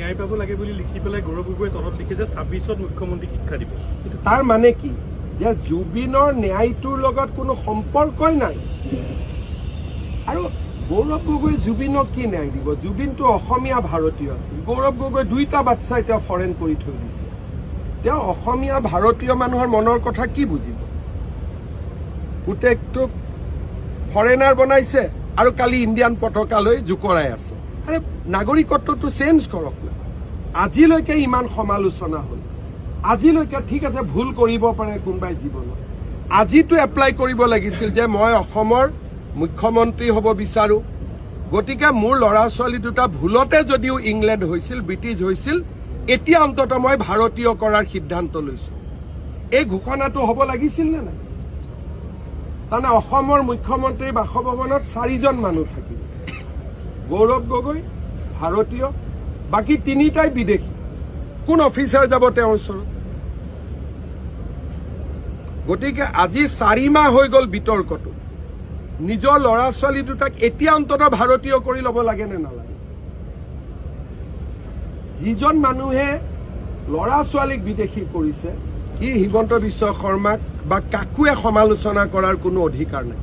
ন্যায় পাব লাগে বুলি লিখি পেলাই গৌৰৱ গগৈয়ে তলত লিখে যে 26ত মুখ্যমন্ত্ৰীক শিক্ষা দিব। তাৰ মানে কি যে জুবিনৰ ন্যায়টোৰ লগত কোনো সম্পৰ্কই নাই। আৰু গৌৰৱ গগৈ জুবিনক কি ন্যায় দিব? জুবিনটো অসমীয়া ভাৰতীয় আছিল। গৌৰৱ গগৈ 2টা বাচ্চা এতিয়া ফৰেন কৰি থৈ দিছে। তেওঁ অসমীয়া ভাৰতীয় মানুহৰ মনৰ কথা কি বুজিব? পুতেকটোক ফৰেনাৰ বনাইছে আৰু কালি ইণ্ডিয়ান পতাকালৈ জোকৰাই আছে। আৰে নাগৰিকত্বটো চেঞ্জ কৰক না। আজিলৈকে ইমান সমালোচনা হ'ল, আজিলৈকে ঠিক আছে ভুল কৰিব পাৰে কোনোবাই জীৱনত, আজিতো এপ্লাই কৰিব লাগিছিল যে মই অসমৰ মুখ্যমন্ত্ৰী হ'ব বিচাৰোঁ, গতিকে মোৰ ল'ৰা ছোৱালী দুটা ভুলতে যদিও ইংলেণ্ড হৈছিল, ব্ৰিটিছ হৈছিল, এতিয়া অন্ততঃ মই ভাৰতীয় কৰাৰ সিদ্ধান্ত লৈছোঁ। এই ঘোষণাটো হ'ব লাগিছিল নে নাই? তাৰমানে অসমৰ মুখ্যমন্ত্ৰীৰ বাসভৱনত 4জন মানুহ থাকিব। গৌৰৱ গগৈ ভাৰতীয়, বাকী 3টাই বিদেশী। কোন অফিচাৰ যাব তেওঁৰ ওচৰত? গতিকে আজি 4 মাহ হৈ গ'ল বিতৰ্কটো। নিজৰ ল'ৰা ছোৱালী দুটাক এতিয়া অন্ততঃ ভাৰতীয় কৰি ল'ব লাগে নে নালাগে? যিজন মানুহে ল'ৰা ছোৱালীক বিদেশী কৰিছে, সি হিমন্ত বিশ্ব শৰ্মাক বা কাকোৱে সমালোচনা কৰাৰ কোনো অধিকাৰ নাই।